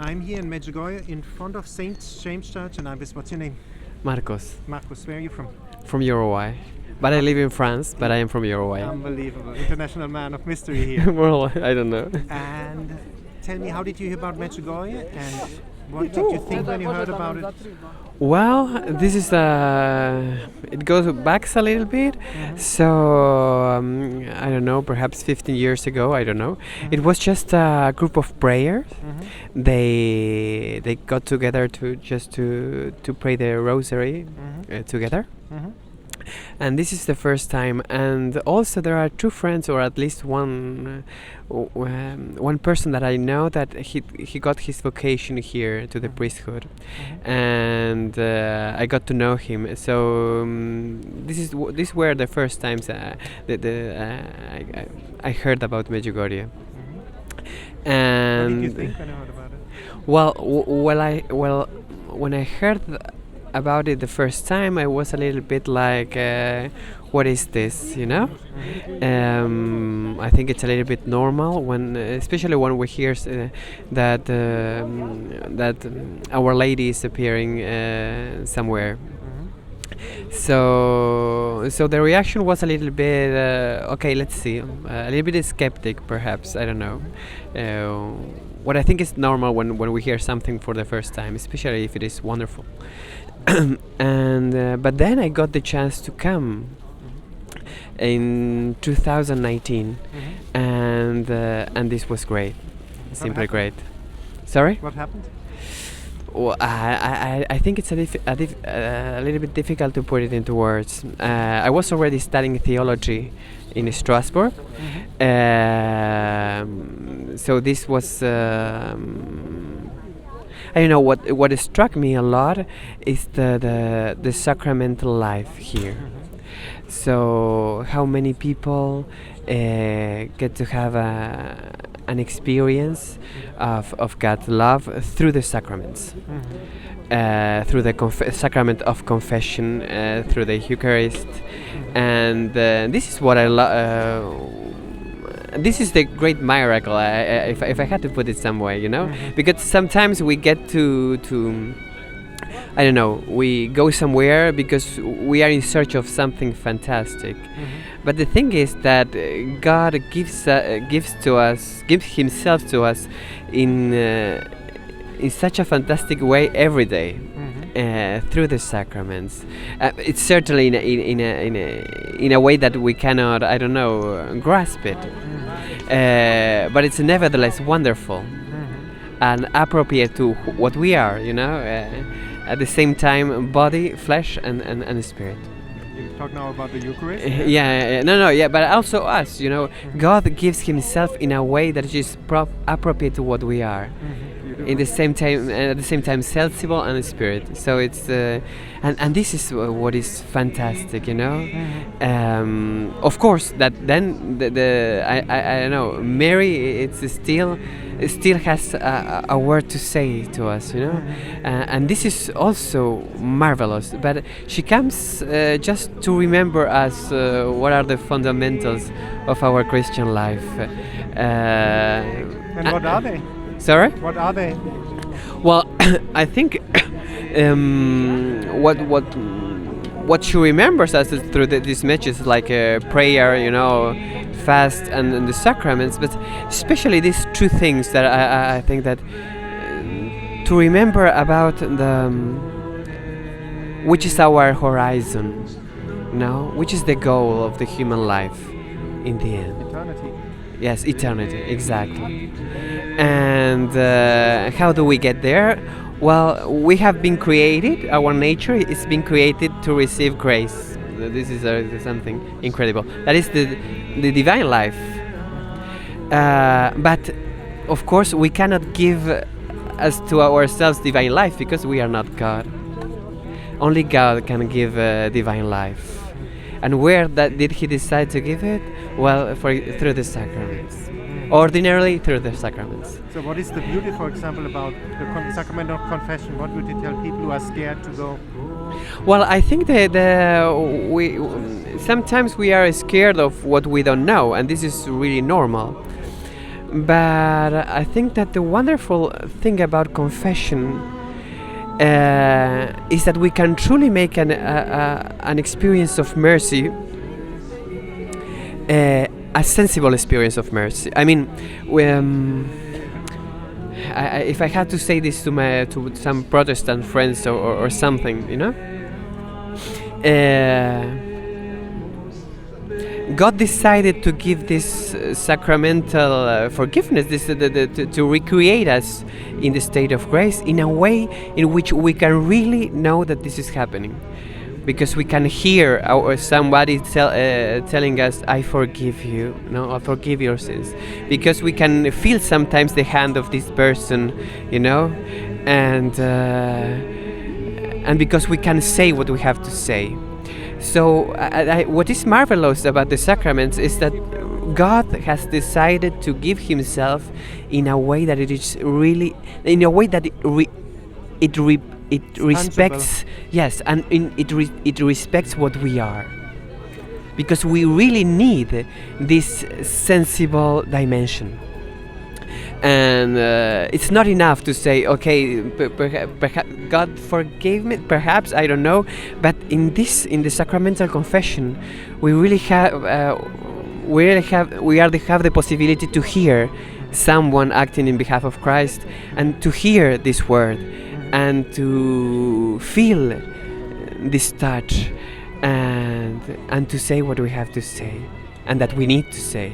I'm here in Medjugorje in front of St. James Church, and what's your name? Marcos, Marcos, where are you from? from Uruguay. But I live in France, but I am from Uruguay. Unbelievable. International man of mystery here. Well, I don't know. And tell me, how did you hear about Medjugorje, and what did you think when you heard about it? Well, this is it goes back a little bit. So I don't know, perhaps 15 years ago. I don't know. It was just a group of prayers. They got together to pray the Rosary together. And this is the first time, and also there are two friends, or at least one person that I know that he got his vocation here to the priesthood, and I got to know him. So these were the first times I heard about Medjugorje. And what did you think when you heard about it? Well, when I heard about it the first time, I was a little bit like, what is this, you know? I think it's a little bit normal when, especially when we hear that Our Lady is appearing somewhere. So the reaction was a little bit okay. Let's see, a little bit skeptic, perhaps. I don't know. What I think is normal when we hear something for the first time, especially if it is wonderful. And but then I got the chance to come in 2019, and this was great, simply great. Sorry? What happened? Well, I think it's a little bit difficult to put it into words. I was already studying theology in Strasbourg, so this was. I don't know, what struck me a lot is the sacramental life here. So how many people get to have an experience of God's love through the sacraments, through the sacrament of confession, through the Eucharist, and this is what I love. This is the great miracle, if I had to put it some way, you know, because sometimes we get to I don't know, we go somewhere because we are in search of something fantastic, but the thing is that God gives Himself to us in such a fantastic way every day. Through the sacraments, it's certainly in a way that we cannot, I don't know, grasp it, but it's nevertheless wonderful and appropriate to what we are, you know, at the same time, body, flesh, and spirit. You talk now about the Eucharist? But also us, you know, God gives Himself in a way that is appropriate to what we are. In the same time, at the same time, sensible and spirit. So it's and this is what is fantastic, you know. Of course, that then I don't know. Mary, it still has a word to say to us, you know, and this is also marvelous. But she comes just to remember us what are the fundamentals of our Christian life. And what are they? Sorry? What are they? Well, I think what she remembers us is through these messages, like prayer, you know, fast, and the sacraments. But especially these two things that I think that to remember about which is our horizon, you know, which is the goal of the human life in the end. Eternity. Yes, eternity, exactly. And how do we get there? Well, we have been created, our nature is being created to receive grace. This is something incredible. That is the divine life. But, of course, we cannot give us to ourselves divine life because we are not God. Only God can give divine life. And where did He decide to give it? Well, through the sacraments. Ordinarily through the sacraments. So what is the beauty, for example, about the sacrament of confession? What would you tell people who are scared to go? Well, I think that sometimes we are scared of what we don't know, and this is really normal. But I think that the wonderful thing about confession is that we can truly make an experience of mercy, a sensible experience of mercy. I mean, if I had to say this to some Protestant friends or something, you know, God decided to give this sacramental forgiveness, to recreate us in the state of grace in a way in which we can really know that this is happening, because we can hear somebody telling us, "I forgive you," no, "I forgive your sins," because we can feel sometimes the hand of this person, you know, and because we can say what we have to say. So what is marvelous about the sacraments is that God has decided to give Himself in a way that it is really, in a way that it respects, yes, and it respects what we are, because we really need this sensible dimension. And it's not enough to say, okay, God forgave me, perhaps, I don't know, but in the sacramental confession, we really have the possibility to hear someone acting in behalf of Christ, and to hear this word, and to feel this touch, and to say what we have to say, and that we need to say.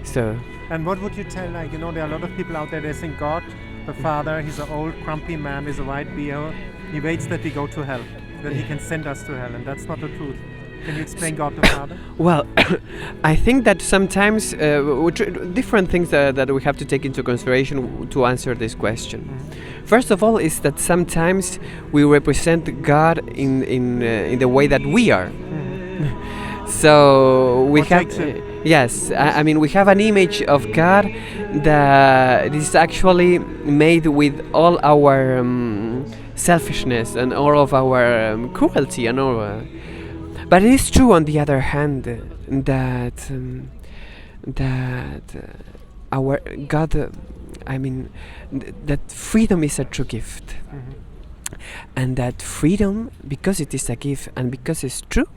So. And what would you tell, like, you know, there are a lot of people out there, they think God, the Father, He's an old, grumpy man with a white beard. He waits that we go to hell, that He can send us to hell, and that's not the truth. Can you explain God the Father? Well, I think that sometimes different things that we have to take into consideration to answer this question. Mm-hmm. First of all, is that sometimes we represent God in the way that we are. Mm-hmm. So we have. Yes, I mean, we have an image of God that is actually made with all our selfishness and all of our cruelty and all. But it is true, on the other hand, that our God, that freedom is a true gift, and that freedom, because it is a gift and because it's true.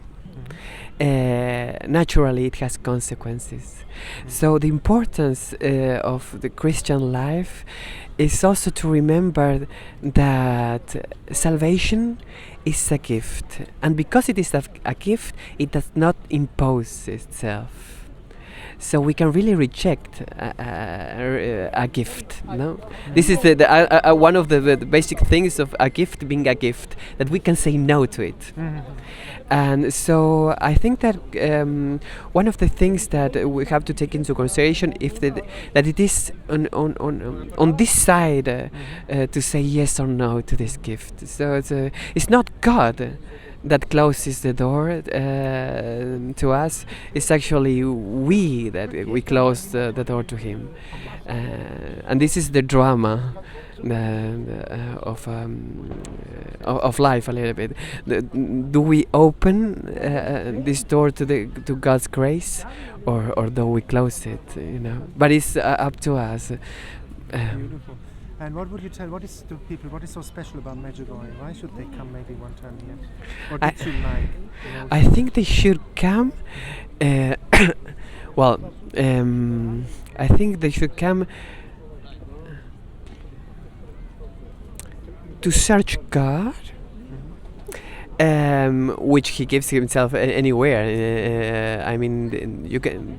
Naturally it has consequences. So the importance of the Christian life is also to remember that salvation is a gift, and because it is a gift, it does not impose itself. So we can really reject a gift. No, this is one of the basic things of a gift being a gift, that we can say no to it. Mm-hmm. And so I think that one of the things that we have to take into consideration is that it is on this side to say yes or no to this gift. So it's not God that closes the door to us. It's actually we that we close the door to Him, and this is the drama of life a little bit. Do we open this door to God's grace, or do we close it? You know, but it's up to us. Beautiful. And what would you tell? What is so special about Medjugorje? Why should they come maybe one time here? What did you like? I think they should come. Well, I think they should come to search God, which He gives Himself anywhere. I mean,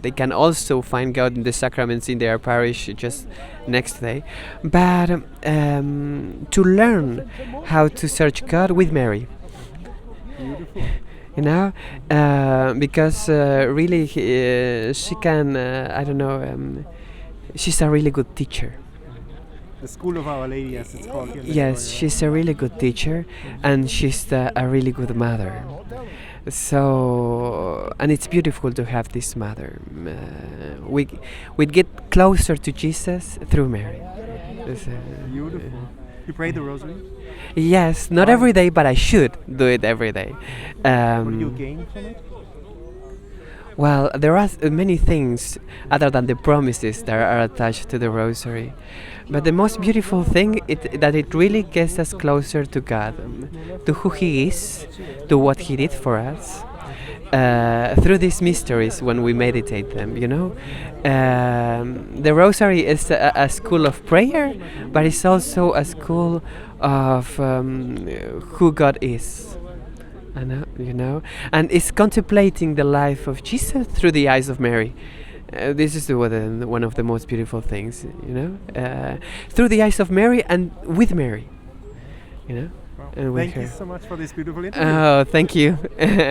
they can also find God in the sacraments in their parish just next day, but to learn how to search God with Mary. Beautiful. You know, because really she can. I don't know. She's a really good teacher. The School of Our Lady, as it's called here. Yes, she's a really good teacher, and she's a really good mother. So, and it's beautiful to have this mother. We get closer to Jesus through Mary. Beautiful. You pray the Rosary? Yes, not every day, but I should do it every day. What do you gain from it? Well, there are many things other than the promises that are attached to the Rosary, but the most beautiful thing that it really gets us closer to God, to who He is, to what He did for us. Through these mysteries, when we meditate them, the Rosary is a school of prayer, but it's also a school of who God is. And it's contemplating the life of Jesus through the eyes of Mary. This is one of the most beautiful things, through the eyes of Mary and with Mary, and with Thank her. you so much for this beautiful interview. Oh, thank you.